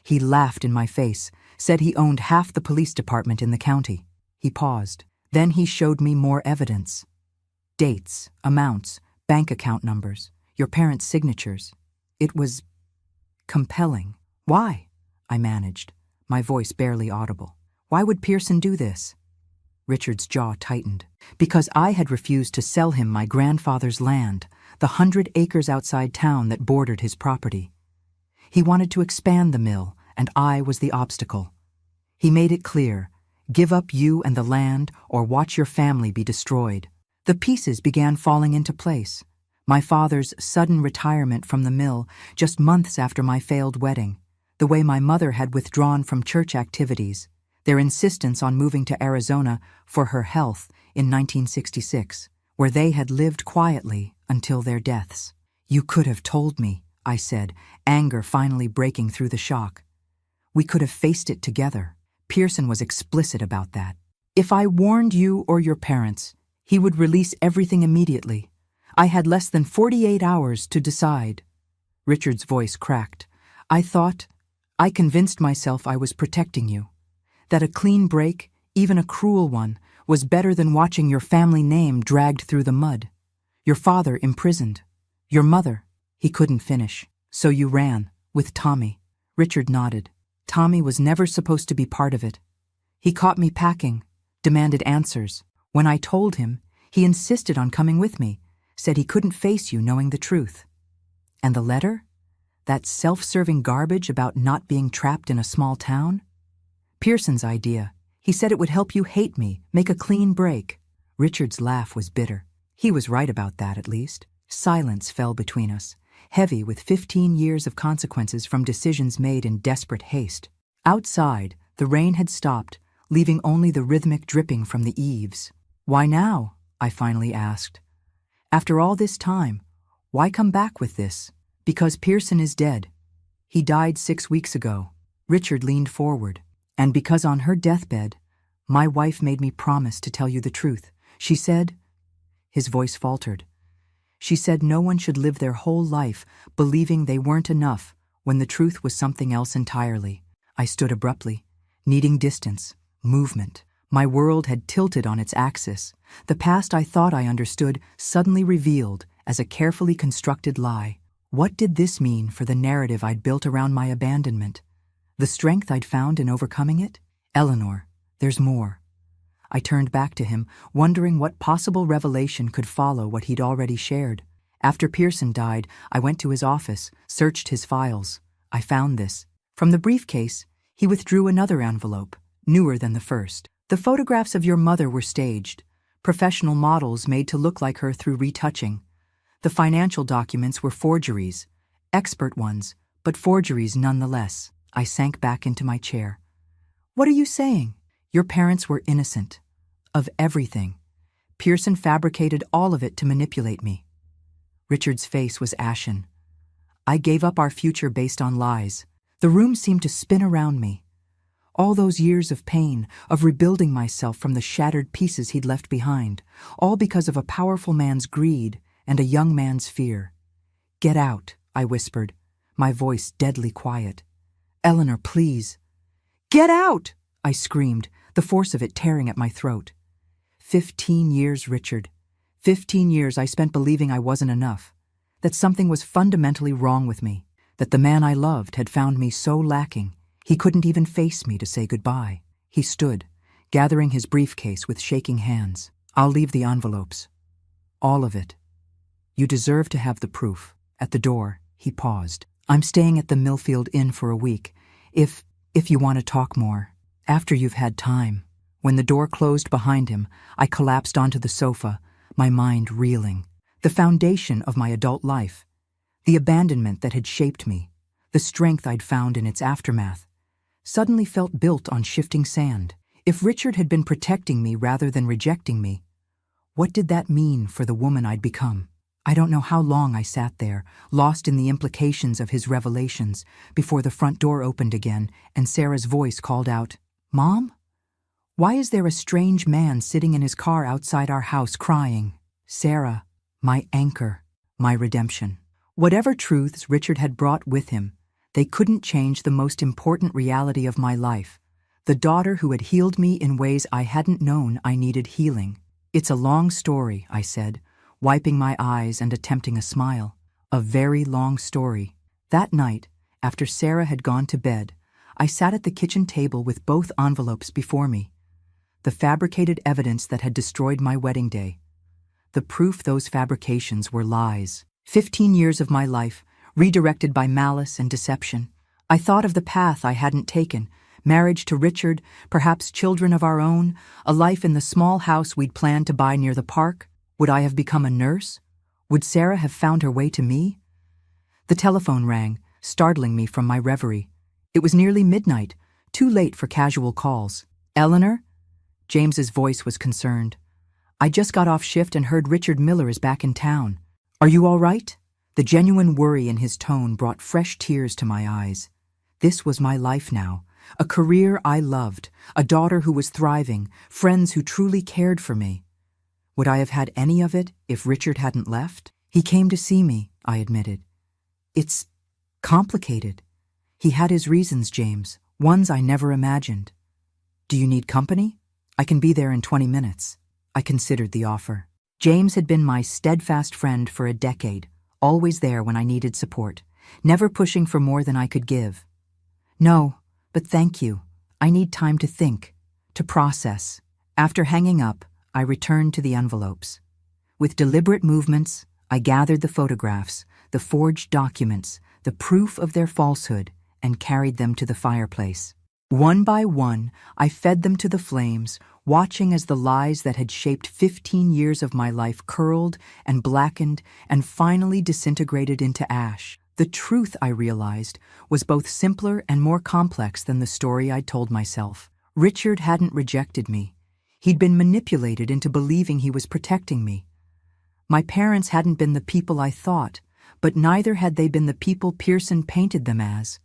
S1: He laughed in my face, said he owned half the police department in the county." He paused. Then he showed me more evidence. Dates, amounts, bank account numbers, your parents' signatures. It was compelling. "Why?" I managed, my voice barely audible. "Why would Pearson do this?" Richard's jaw tightened. "Because I had refused to sell him my grandfather's land, the 100 acres outside town that bordered his property. He wanted to expand the mill, and I was the obstacle. He made it clear, give up you and the land or watch your family be destroyed. The pieces began falling into place. My father's sudden retirement from the mill just months after my failed wedding, the way my mother had withdrawn from church activities, their insistence on moving to Arizona for her health in 1966, where they had lived quietly until their deaths. You could have told me, I said, anger finally breaking through the shock. We could have faced it together. Pearson was explicit about that. If I warned you or your parents, he would release everything immediately. I had less than 48 hours to decide. Richard's voice cracked. I convinced myself I was protecting you. That a clean break, even a cruel one, was better than watching your family name dragged through the mud. Your father imprisoned. Your mother. He couldn't finish. So you ran, with Tommy. Richard nodded. Tommy was never supposed to be part of it. He caught me packing, demanded answers. When I told him, he insisted on coming with me, said he couldn't face you knowing the truth. And the letter? That self-serving garbage about not being trapped in a small town? Pearson's idea. He said it would help you hate me, make a clean break. Richard's laugh was bitter. He was right about that, at least. Silence fell between us, heavy with 15 years of consequences from decisions made in desperate haste. Outside, the rain had stopped, leaving only the rhythmic dripping from the eaves. Why now? I finally asked. After all this time, why come back with this? Because Pearson is dead. He died 6 weeks ago. Richard leaned forward. And because on her deathbed, my wife made me promise to tell you the truth. She said, his voice faltered. She said no one should live their whole life believing they weren't enough when the truth was something else entirely. I stood abruptly, needing distance, movement. My world had tilted on its axis. The past I thought I understood suddenly revealed as a carefully constructed lie. What did this mean for the narrative I'd built around my abandonment? The strength I'd found in overcoming it? Eleanor, there's more. I turned back to him, wondering what possible revelation could follow what he'd already shared. After Pearson died, I went to his office, searched his files. I found this. From the briefcase, he withdrew another envelope, newer than the first. The photographs of your mother were staged, professional models made to look like her through retouching. The financial documents were forgeries, expert ones, but forgeries nonetheless. I sank back into my chair. What are you saying? Your parents were innocent. Of everything. Pearson fabricated all of it to manipulate me. Richard's face was ashen. I gave up our future based on lies. The room seemed to spin around me. All those years of pain, of rebuilding myself from the shattered pieces he'd left behind, all because of a powerful man's greed and a young man's fear. Get out, I whispered, my voice deadly quiet. Eleanor, please. Get out! I screamed, the force of it tearing at my throat. 15 years, Richard. 15 years I spent believing I wasn't enough, that something was fundamentally wrong with me, that the man I loved had found me so lacking, he couldn't even face me to say goodbye. He stood, gathering his briefcase with shaking hands. I'll leave the envelopes. All of it. You deserve to have the proof. At the door, he paused. I'm staying at the Millfield Inn for a week, if you want to talk more. After you've had time. When the door closed behind him, I collapsed onto the sofa, my mind reeling. The foundation of my adult life. The abandonment that had shaped me. The strength I'd found in its aftermath. Suddenly felt built on shifting sand. If Richard had been protecting me rather than rejecting me, what did that mean for the woman I'd become? I don't know how long I sat there, lost in the implications of his revelations, before the front door opened again and Sarah's voice called out, Mom? Why is there a strange man sitting in his car outside our house crying? Sarah, my anchor, my redemption. Whatever truths Richard had brought with him, they couldn't change the most important reality of my life, the daughter who had healed me in ways I hadn't known I needed healing. It's a long story, I said, wiping my eyes and attempting a smile. A very long story. That night, after Sarah had gone to bed, I sat at the kitchen table with both envelopes before me. The fabricated evidence that had destroyed my wedding day. The proof those fabrications were lies. 15 years of my life, redirected by malice and deception. I thought of the path I hadn't taken: marriage to Richard, perhaps children of our own, a life in the small house we'd planned to buy near the park. Would I have become a nurse? Would Sarah have found her way to me? The telephone rang, startling me from my reverie. It was nearly midnight, too late for casual calls. "Eleanor?" James's voice was concerned. "I just got off shift and heard Richard Miller is back in town. Are you all right?" The genuine worry in his tone brought fresh tears to my eyes. This was my life now, a career I loved, a daughter who was thriving, friends who truly cared for me. Would I have had any of it if Richard hadn't left? "He came to see me," I admitted. "It's complicated." "He had his reasons, James, ones I never imagined." "Do you need company? I can be there in 20 minutes. I considered the offer. James had been my steadfast friend for a decade, always there when I needed support, never pushing for more than I could give. "No, but thank you. I need time to think, to process." After hanging up, I returned to the envelopes. With deliberate movements, I gathered the photographs, the forged documents, the proof of their falsehood, and carried them to the fireplace. One by one, I fed them to the flames, watching as the lies that had shaped 15 years of my life curled and blackened and finally disintegrated into ash. The truth, I realized, was both simpler and more complex than the story I'd told myself. Richard hadn't rejected me. He'd been manipulated into believing he was protecting me. My parents hadn't been the people I thought, but neither had they been the people Pearson painted them as.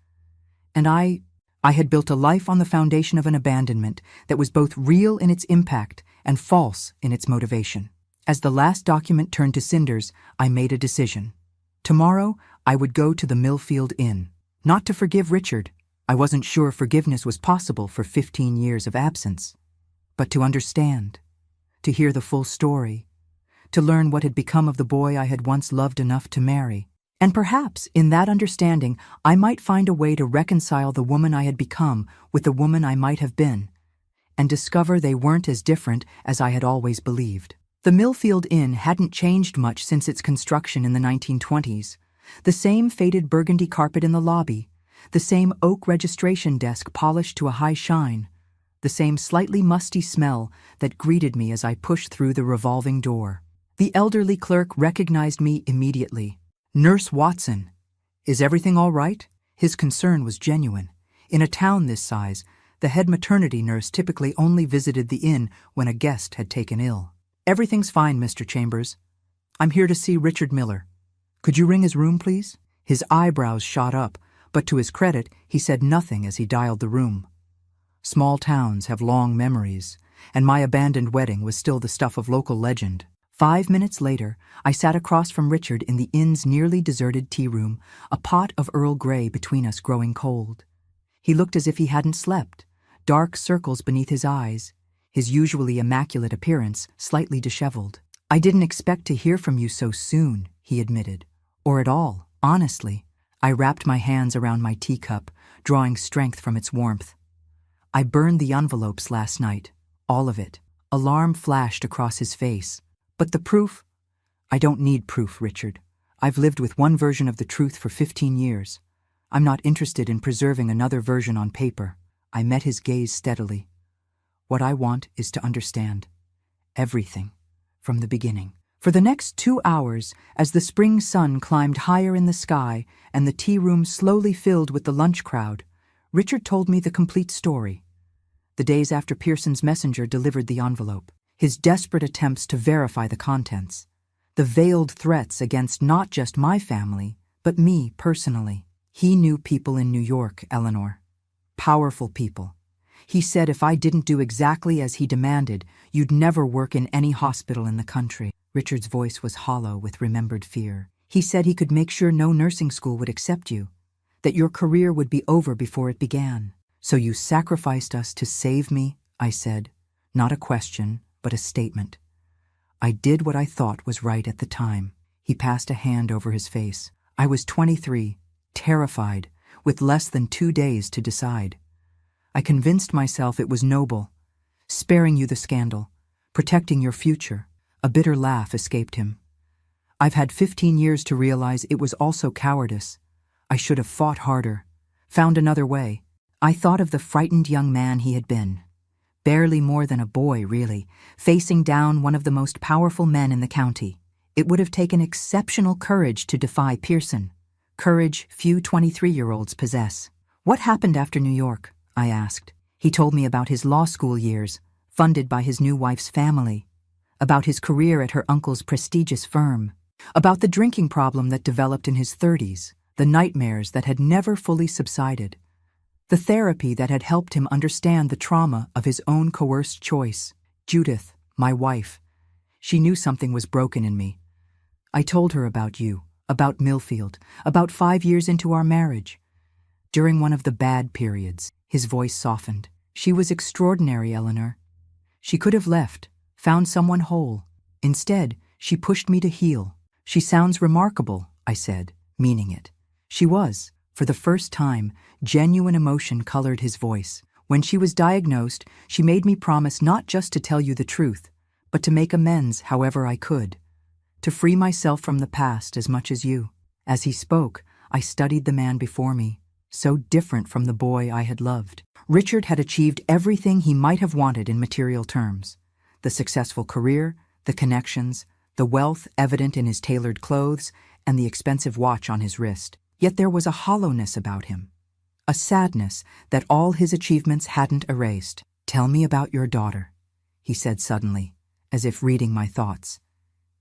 S1: And I had built a life on the foundation of an abandonment that was both real in its impact and false in its motivation. As the last document turned to cinders, I made a decision. Tomorrow, I would go to the Millfield Inn. Not to forgive Richard. I wasn't sure forgiveness was possible for 15 years of absence. But to understand, to hear the full story, to learn what had become of the boy I had once loved enough to marry. And perhaps, in that understanding, I might find a way to reconcile the woman I had become with the woman I might have been, and discover they weren't as different as I had always believed. The Millfield Inn hadn't changed much since its construction in the 1920s. The same faded burgundy carpet in the lobby, the same oak registration desk polished to a high shine, the same slightly musty smell that greeted me as I pushed through the revolving door. The elderly clerk recognized me immediately. "Nurse Watson, is everything all right?" His concern was genuine. In a town this size, the head maternity nurse typically only visited the inn when a guest had taken ill. "Everything's fine, Mr. Chambers. I'm here to see Richard Miller. Could you ring his room, please?" His eyebrows shot up, but to his credit, he said nothing as he dialed the room. Small towns have long memories, and my abandoned wedding was still the stuff of local legend. 5 minutes later, I sat across from Richard in the inn's nearly deserted tea room, a pot of Earl Grey between us growing cold. He looked as if he hadn't slept, dark circles beneath his eyes, his usually immaculate appearance slightly disheveled. "I didn't expect to hear from you so soon," he admitted. "Or at all, honestly." I wrapped my hands around my teacup, drawing strength from its warmth. "I burned the envelopes last night, all of it." Alarm flashed across his face. "But the proof?" "I don't need proof, Richard. I've lived with one version of the truth for 15 years. I'm not interested in preserving another version on paper." I met his gaze steadily. "What I want is to understand. Everything. From the beginning." For the next 2 hours, as the spring sun climbed higher in the sky and the tea room slowly filled with the lunch crowd, Richard told me the complete story. The days after Pearson's messenger delivered the envelope. His desperate attempts to verify the contents, the veiled threats against not just my family, but me personally. He knew people in New York, Eleanor. Powerful people. He said if I didn't do exactly as he demanded, you'd never work in any hospital in the country. Richard's voice was hollow with remembered fear. He said he could make sure no nursing school would accept you, that your career would be over before it began. "So you sacrificed us to save me," I said. Not a question, but a statement. I did what I thought was right at the time. He passed a hand over his face. I was 23, terrified, with less than 2 days to decide. I convinced myself it was noble, sparing you the scandal, protecting your future. A bitter laugh escaped him. I've had 15 years to realize it was also cowardice. I should have fought harder, found another way. I thought of the frightened young man he had been. Barely more than a boy, really, facing down one of the most powerful men in the county. It would have taken exceptional courage to defy Pearson. Courage few 23-year-olds possess. What happened after New York? I asked. He told me about his law school years, funded by his new wife's family, about his career at her uncle's prestigious firm, about the drinking problem that developed in his 30s, the nightmares that had never fully subsided, the therapy that had helped him understand the trauma of his own coerced choice. Judith, my wife, she knew something was broken in me. I told her about you, about Millfield, about 5 years into our marriage. During one of the bad periods, his voice softened. She was extraordinary, Eleanor. She could have left, found someone whole. Instead, she pushed me to heal. She sounds remarkable, I said, meaning it. She was. For the first time, genuine emotion colored his voice. When she was diagnosed, she made me promise not just to tell you the truth, but to make amends however I could, to free myself from the past as much as you. As he spoke, I studied the man before me, so different from the boy I had loved. Richard had achieved everything he might have wanted in material terms. The successful career, the connections, the wealth evident in his tailored clothes, and the expensive watch on his wrist. Yet there was a hollowness about him, a sadness that all his achievements hadn't erased. "Tell me about your daughter," he said suddenly, as if reading my thoughts.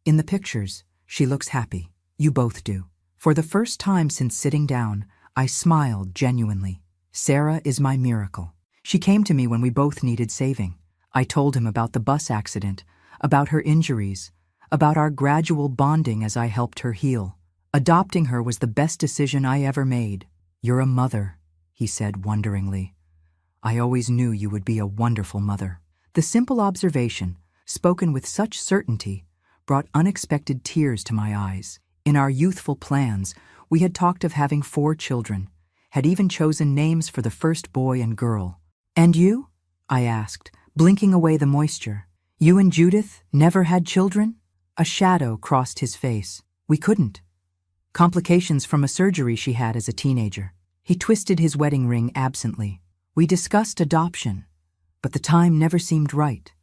S1: "In the pictures, she looks happy. You both do." For the first time since sitting down, I smiled genuinely. Sarah is my miracle. She came to me when we both needed saving. I told him about the bus accident, about her injuries, about our gradual bonding as I helped her heal. Adopting her was the best decision I ever made. "You're a mother," he said wonderingly. "I always knew you would be a wonderful mother." The simple observation, spoken with such certainty, brought unexpected tears to my eyes. In our youthful plans, we had talked of having 4 children, had even chosen names for the first boy and girl. "And you?" I asked, blinking away the moisture. "You and Judith never had children?" A shadow crossed his face. "We couldn't. Complications from a surgery she had as a teenager." He twisted his wedding ring absently. "We discussed adoption, but the time never seemed right.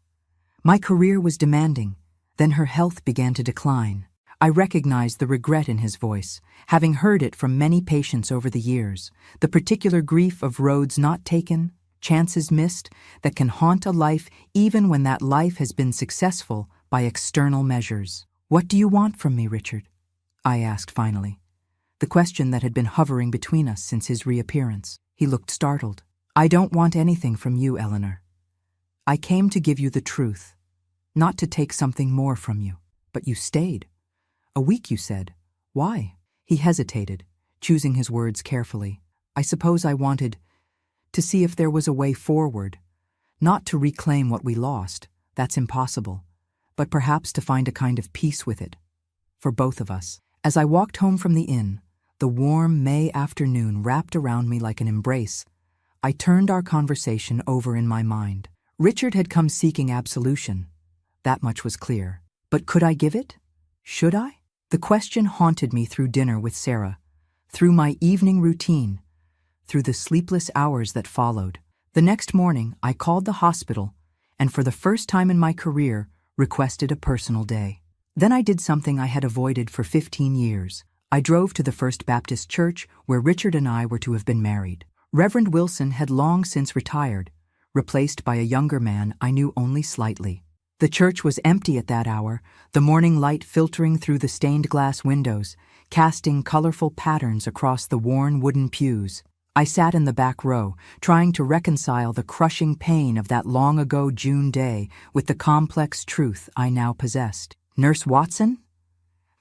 S1: My career was demanding, then her health began to decline." I recognized the regret in his voice, having heard it from many patients over the years, the particular grief of roads not taken, chances missed, that can haunt a life even when that life has been successful by external measures. "What do you want from me, Richard?" I asked finally, the question that had been hovering between us since his reappearance. He looked startled. "I don't want anything from you, Eleanor. I came to give you the truth, not to take something more from you. But you stayed. A week, you said. Why?" He hesitated, choosing his words carefully. "I suppose I wanted to see if there was a way forward, not to reclaim what we lost, that's impossible, but perhaps to find a kind of peace with it, for both of us." As I walked home from the inn, the warm May afternoon wrapped around me like an embrace, I turned our conversation over in my mind. Richard had come seeking absolution. That much was clear. But could I give it? Should I? The question haunted me through dinner with Sarah, through my evening routine, through the sleepless hours that followed. The next morning, I called the hospital and for the first time in my career, requested a personal day. Then I did something I had avoided for 15 years. I drove to the First Baptist Church where Richard and I were to have been married. Reverend Wilson had long since retired, replaced by a younger man I knew only slightly. The church was empty at that hour, the morning light filtering through the stained glass windows, casting colorful patterns across the worn wooden pews. I sat in the back row, trying to reconcile the crushing pain of that long-ago June day with the complex truth I now possessed. "Nurse Watson?"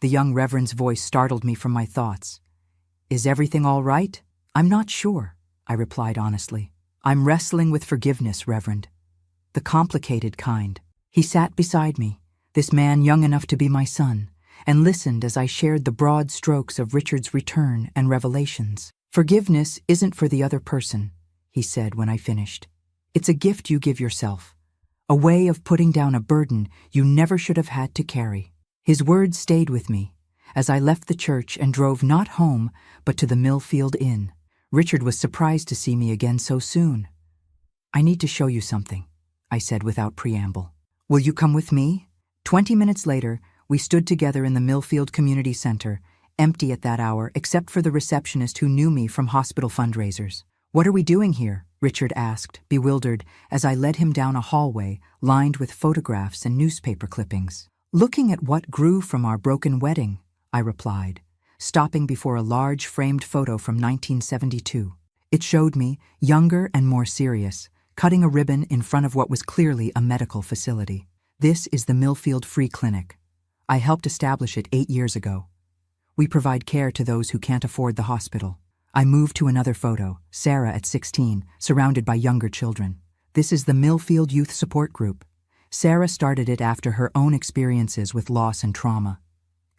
S1: The young Reverend's voice startled me from my thoughts. "Is everything all right?" "I'm not sure," I replied honestly. "I'm wrestling with forgiveness, Reverend. The complicated kind." He sat beside me, this man young enough to be my son, and listened as I shared the broad strokes of Richard's return and revelations. "Forgiveness isn't for the other person," he said when I finished. "It's a gift you give yourself, a way of putting down a burden you never should have had to carry." His words stayed with me as I left the church and drove not home but to the Millfield Inn. Richard was surprised to see me again so soon. "I need to show you something," I said without preamble. "Will you come with me?" 20 minutes later, we stood together in the Millfield Community Center, empty at that hour except for the receptionist who knew me from hospital fundraisers. "What are we doing here?" Richard asked, bewildered, as I led him down a hallway lined with photographs and newspaper clippings. "Looking at what grew from our broken wedding," I replied, stopping before a large framed photo from 1972. It showed me, younger and more serious, cutting a ribbon in front of what was clearly a medical facility. "This is the Millfield Free Clinic. I helped establish it 8 years ago. We provide care to those who can't afford the hospital." I moved to another photo, Sarah at 16, surrounded by younger children. "This is the Millfield Youth Support Group. Sarah started it after her own experiences with loss and trauma.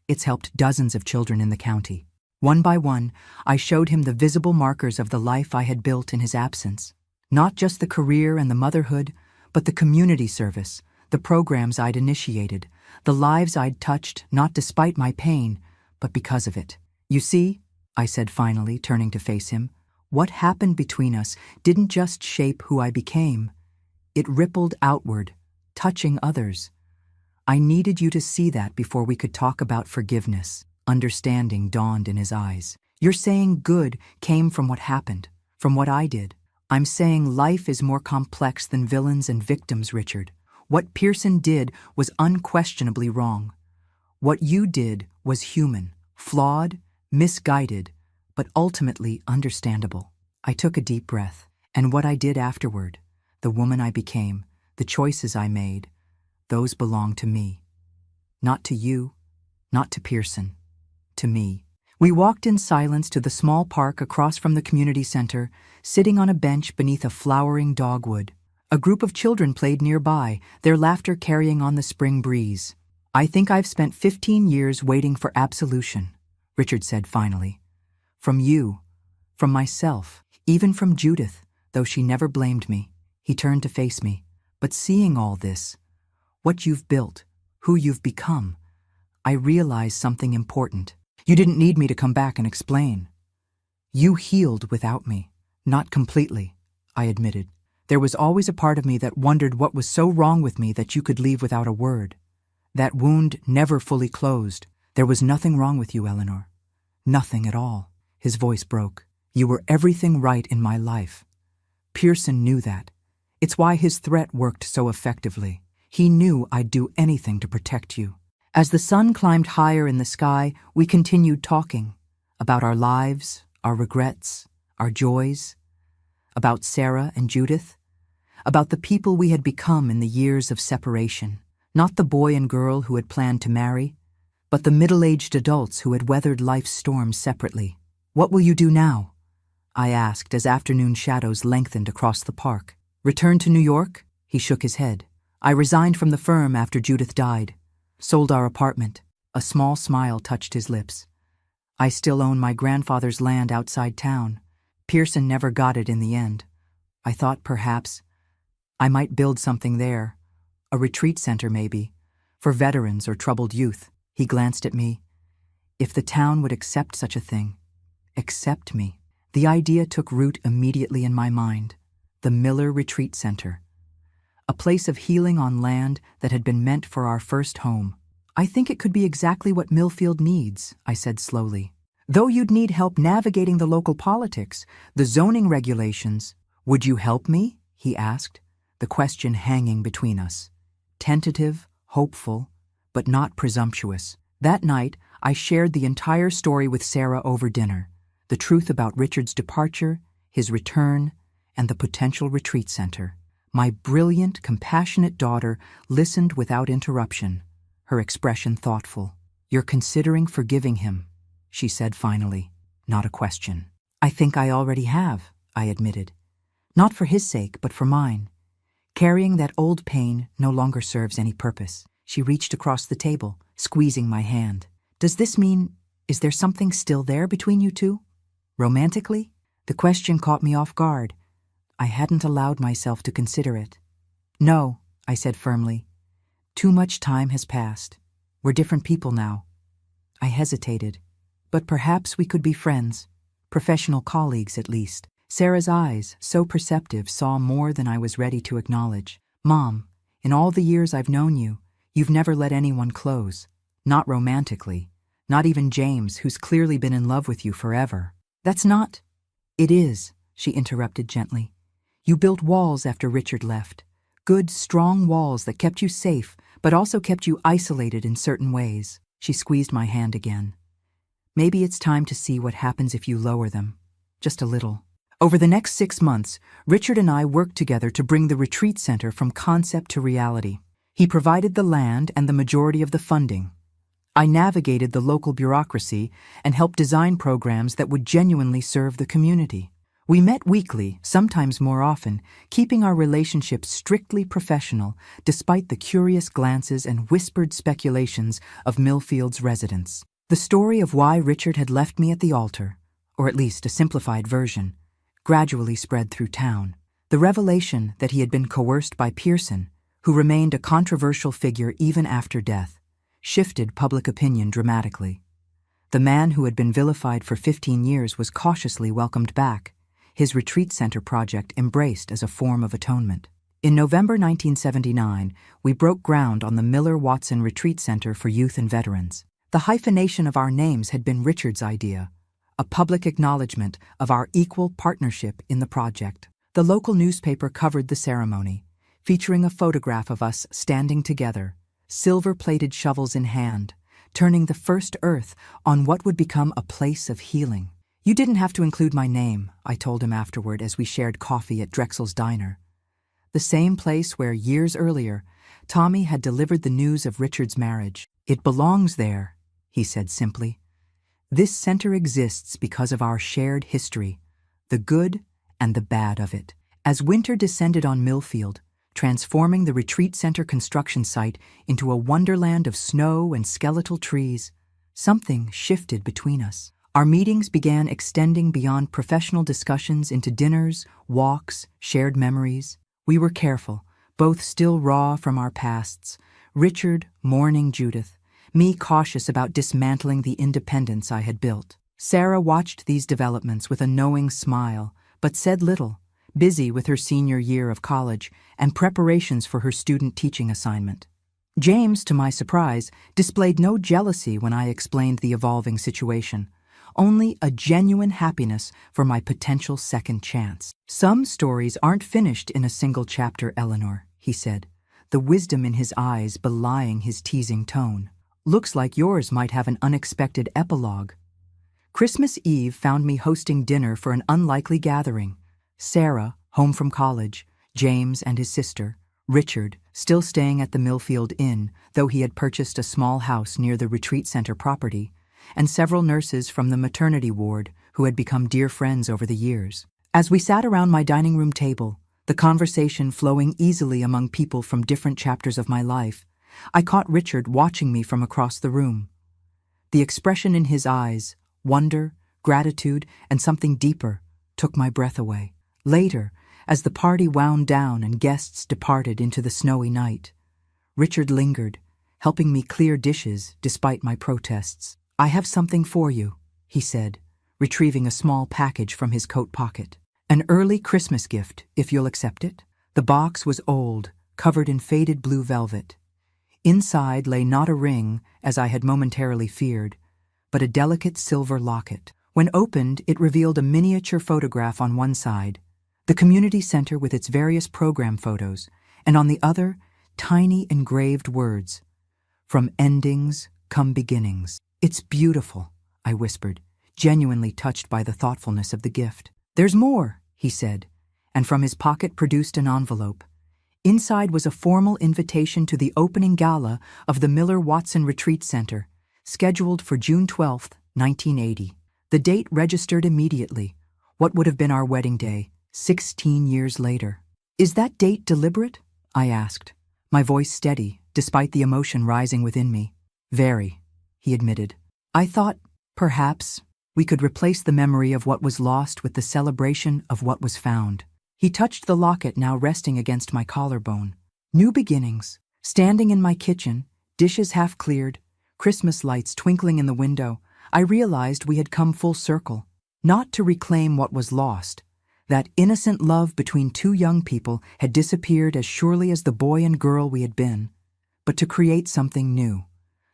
S1: It's helped dozens of children in the county." One by one, I showed him the visible markers of the life I had built in his absence. Not just the career and the motherhood, but the community service, the programs I'd initiated, the lives I'd touched, not despite my pain, but because of it. "You see," I said finally, turning to face him, "what happened between us didn't just shape who I became. It rippled outward, touching others. I needed you to see that before we could talk about forgiveness." Understanding dawned in his eyes. "You're saying good came from what happened, from what I did. I'm saying life is more complex than villains and victims, Richard. What Pearson did was unquestionably wrong. What you did was human, flawed, misguided, but ultimately understandable." I took a deep breath. "And what I did afterward, the woman I became, the choices I made, those belong to me. Not to you, not to Pearson, to me." We walked in silence to the small park across from the community center, sitting on a bench beneath a flowering dogwood. A group of children played nearby, their laughter carrying on the spring breeze. "I think I've spent 15 years waiting for absolution," Richard said finally. "From you, from myself, even from Judith, though she never blamed me." He turned to face me. "But seeing all this, what you've built, who you've become, I realized something important. You didn't need me to come back and explain. You healed without me." "Not completely," I admitted. "There was always a part of me that wondered what was so wrong with me that you could leave without a word. That wound never fully closed. There was nothing wrong with you, Eleanor. Nothing at all." His voice broke. "You were everything right in my life. Pearson knew that. It's why his threat worked so effectively. He knew I'd do anything to protect you." As the sun climbed higher in the sky, we continued talking about our lives, our regrets, our joys, about Sarah and Judith, about the people we had become in the years of separation, not the boy and girl who had planned to marry, but the middle-aged adults who had weathered life's storms separately. "What will you do now?" I asked as afternoon shadows lengthened across the park. "Return to New York?" He shook his head. "I resigned from the firm after Judith died. Sold our apartment." A small smile touched his lips. "I still own my grandfather's land outside town. Pearson never got it in the end. I thought perhaps I might build something there, a retreat center maybe, for veterans or troubled youth." He glanced at me. "If the town would accept such a thing, accept me." The idea took root immediately in my mind. The Miller Retreat Center. A place of healing on land that had been meant for our first home. "I think it could be exactly what Millfield needs," I said slowly. "Though you'd need help navigating the local politics, the zoning regulations." "Would you help me?" he asked, the question hanging between us. Tentative, hopeful, but not presumptuous. That night, I shared the entire story with Sarah over dinner. The truth about Richard's departure, his return, and the potential retreat center. My brilliant, compassionate daughter listened without interruption, her expression thoughtful. "You're considering forgiving him," she said finally, not a question. "I think I already have," I admitted. "Not for his sake, but for mine. Carrying that old pain no longer serves any purpose." She reached across the table, squeezing my hand. "Does this mean, is there something still there between you two? Romantically?" The question caught me off guard. I hadn't allowed myself to consider it. "No," I said firmly. "Too much time has passed. We're different people now." I hesitated. "But perhaps we could be friends. professional colleagues at least. Sarah's eyes, so perceptive, saw more than I was ready to acknowledge. Mom, in all the years I've known you, you've never let anyone close. Not romantically. Not even James, who's clearly been in love with you forever. That's not. It is, she interrupted gently. You built walls after Richard left. Good, strong walls that kept you safe, but also kept you isolated in certain ways. She squeezed my hand again. Maybe it's time to see what happens if you lower them. Just a little. Over the next 6 months, Richard and I worked together to bring the retreat center from concept to reality. He provided the land and the majority of the funding. I navigated the local bureaucracy and helped design programs that would genuinely serve the community. We met weekly, sometimes more often, keeping our relationship strictly professional despite the curious glances and whispered speculations of Millfield's residents. The story of why Richard had left me at the altar, or at least a simplified version, gradually spread through town. The revelation that he had been coerced by Pearson, who remained a controversial figure even after death, shifted public opinion dramatically. The man who had been vilified for 15 years was cautiously welcomed back, his retreat center project embraced as a form of atonement. In November 1979, we broke ground on the Miller-Watson Retreat Center for Youth and Veterans. The hyphenation of our names had been Richard's idea, a public acknowledgement of our equal partnership in the project. The local newspaper covered the ceremony, featuring a photograph of us standing together, silver-plated shovels in hand, turning the first earth on what would become a place of healing. You didn't have to include my name, I told him afterward as we shared coffee at Drexel's Diner. The same place where, years earlier, Tommy had delivered the news of Richard's marriage. It belongs there, he said simply. This center exists because of our shared history, the good and the bad of it. As winter descended on Millfield, transforming the retreat center construction site into a wonderland of snow and skeletal trees, something shifted between us. Our meetings began extending beyond professional discussions into dinners, walks, shared memories. We were careful, both still raw from our pasts, Richard mourning Judith, me cautious about dismantling the independence I had built. Sarah watched these developments with a knowing smile, but said little, busy with her senior year of college and preparations for her student teaching assignment. James, to my surprise, displayed no jealousy when I explained the evolving situation, only a genuine happiness for my potential second chance. Some stories aren't finished in a single chapter, Eleanor, he said, the wisdom in his eyes belying his teasing tone. Looks like yours might have an unexpected epilogue. Christmas Eve found me hosting dinner for an unlikely gathering. Sarah, home from college, James and his sister, Richard, still staying at the Millfield Inn, though he had purchased a small house near the retreat center property, and several nurses from the maternity ward who had become dear friends over the years. As we sat around my dining room table, the conversation flowing easily among people from different chapters of my life, I caught Richard watching me from across the room. The expression in his eyes, wonder, gratitude, and something deeper, took my breath away. Later, as the party wound down and guests departed into the snowy night, Richard lingered, helping me clear dishes despite my protests. I have something for you, he said, retrieving a small package from his coat pocket. An early Christmas gift, if you'll accept it. The box was old, covered in faded blue velvet. Inside lay not a ring, as I had momentarily feared, but a delicate silver locket. When opened, it revealed a miniature photograph on one side, the community center with its various program photos, and on the other, tiny engraved words, "From endings come beginnings." It's beautiful, I whispered, genuinely touched by the thoughtfulness of the gift. There's more, he said, and from his pocket produced an envelope. Inside was a formal invitation to the opening gala of the Miller-Watson Retreat Center, scheduled for June 12, 1980. The date registered immediately, what would have been our wedding day, 16 years later. Is that date deliberate? I asked, my voice steady, despite the emotion rising within me. Very, he admitted. I thought, perhaps, we could replace the memory of what was lost with the celebration of what was found. He touched the locket now resting against my collarbone. New beginnings. Standing in my kitchen, dishes half cleared, Christmas lights twinkling in the window, I realized we had come full circle. not to reclaim what was lost. That innocent love between two young people had disappeared as surely as the boy and girl we had been, but to create something new,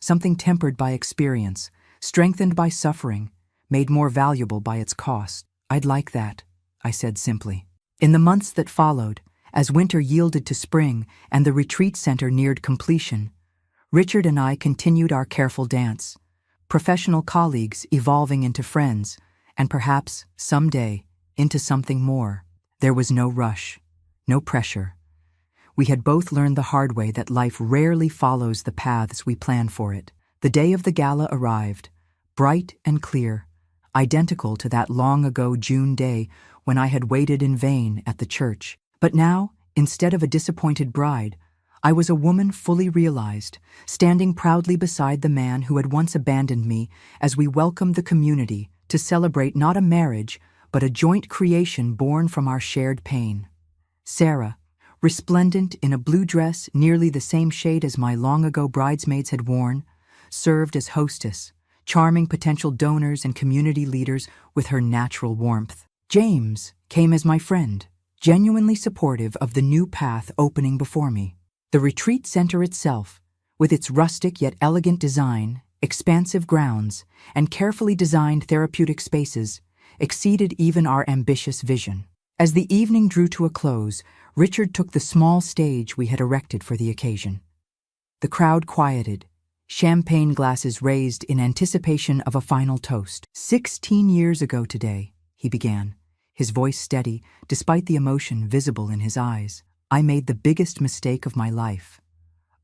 S1: something tempered by experience, strengthened by suffering, made more valuable by its cost. "I'd like that," I said simply. In the months that followed, as winter yielded to spring and the retreat center neared completion, Richard and I continued our careful dance, professional colleagues evolving into friends, and perhaps, someday, into something more. There was no rush, no pressure. We had both learned the hard way that life rarely follows the paths we plan for it. The day of the gala arrived, bright and clear, identical to that long-ago June day when I had waited in vain at the church. But now, instead of a disappointed bride, I was a woman fully realized, standing proudly beside the man who had once abandoned me as we welcomed the community to celebrate not a marriage, but a joint creation born from our shared pain. Sarah, resplendent in a blue dress nearly the same shade as my long-ago bridesmaids had worn, served as hostess, charming potential donors and community leaders with her natural warmth. James came as my friend, genuinely supportive of the new path opening before me. The retreat center itself, with its rustic yet elegant design, expansive grounds, and carefully designed therapeutic spaces, exceeded even our ambitious vision. As the evening drew to a close, Richard took the small stage we had erected for the occasion. The crowd quieted, champagne glasses raised in anticipation of a final toast. 16 years ago today, he began, his voice steady despite the emotion visible in his eyes, I made the biggest mistake of my life.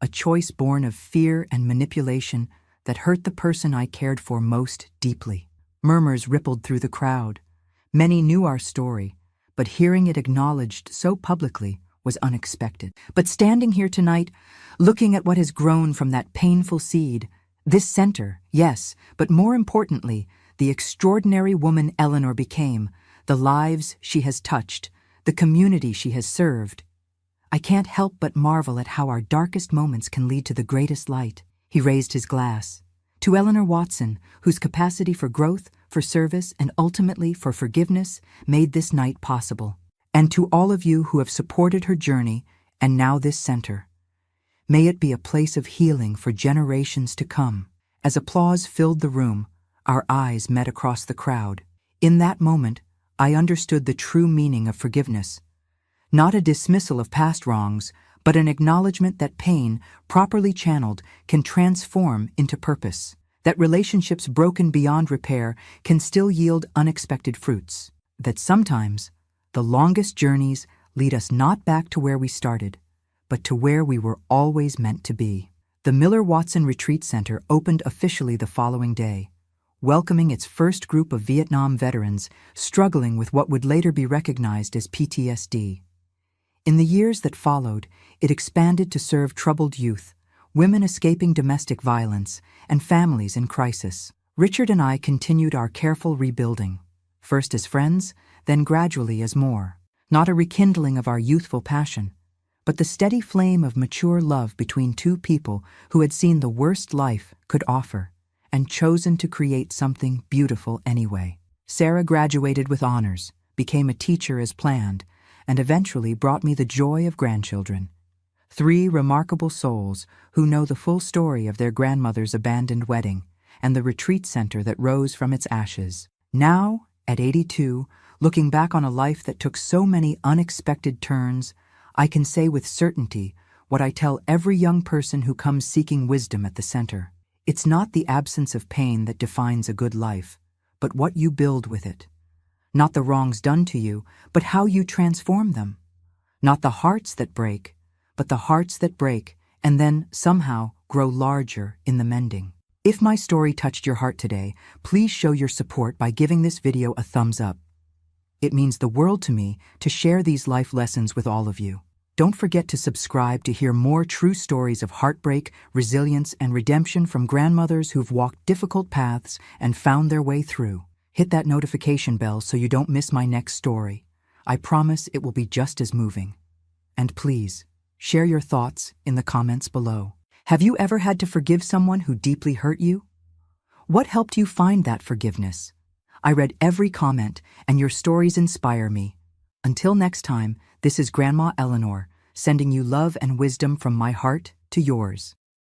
S1: A choice born of fear and manipulation that hurt the person I cared for most deeply. Murmurs rippled through the crowd. Many knew our story, but hearing it acknowledged so publicly was unexpected. But standing here tonight, looking at what has grown from that painful seed, this center, yes, but more importantly, the extraordinary woman Eleanor became, the lives she has touched, the community she has served, I can't help but marvel at how our darkest moments can lead to the greatest light. He raised his glass. To Eleanor Watson, whose capacity for growth, for service, and ultimately for forgiveness made this night possible. And to all of you who have supported her journey, and now this center. May it be a place of healing for generations to come. As applause filled the room, our eyes met across the crowd. In that moment, I understood the true meaning of forgiveness. Not a dismissal of past wrongs, but an acknowledgement that pain, properly channeled, can transform into purpose. That relationships broken beyond repair can still yield unexpected fruits. That sometimes, the longest journeys lead us not back to where we started, but to where we were always meant to be. The Miller-Watson Retreat Center opened officially the following day, welcoming its first group of Vietnam veterans struggling with what would later be recognized as PTSD. In the years that followed, it expanded to serve troubled youth, women escaping domestic violence, and families in crisis. Richard and I continued our careful rebuilding, first as friends, then gradually as more. Not a rekindling of our youthful passion, but the steady flame of mature love between two people who had seen the worst life could offer, and chosen to create something beautiful anyway. Sarah graduated with honors, became a teacher as planned, and eventually brought me the joy of grandchildren. 3 remarkable souls who know the full story of their grandmother's abandoned wedding and the retreat center that rose from its ashes. Now, at 82, looking back on a life that took so many unexpected turns, I can say with certainty what I tell every young person who comes seeking wisdom at the center. It's not the absence of pain that defines a good life, but what you build with it. Not the wrongs done to you, but how you transform them. Not the hearts that break, but the hearts that break and then, somehow, grow larger in the mending. If my story touched your heart today, please show your support by giving this video a thumbs up. It means the world to me to share these life lessons with all of you. Don't forget to subscribe to hear more true stories of heartbreak, resilience, and redemption from grandmothers who've walked difficult paths and found their way through. Hit that notification bell so you don't miss my next story. I promise it will be just as moving. And please, share your thoughts in the comments below. Have you ever had to forgive someone who deeply hurt you? What helped you find that forgiveness? I read every comment, and your stories inspire me. Until next time, this is Grandma Eleanor, sending you love and wisdom from my heart to yours.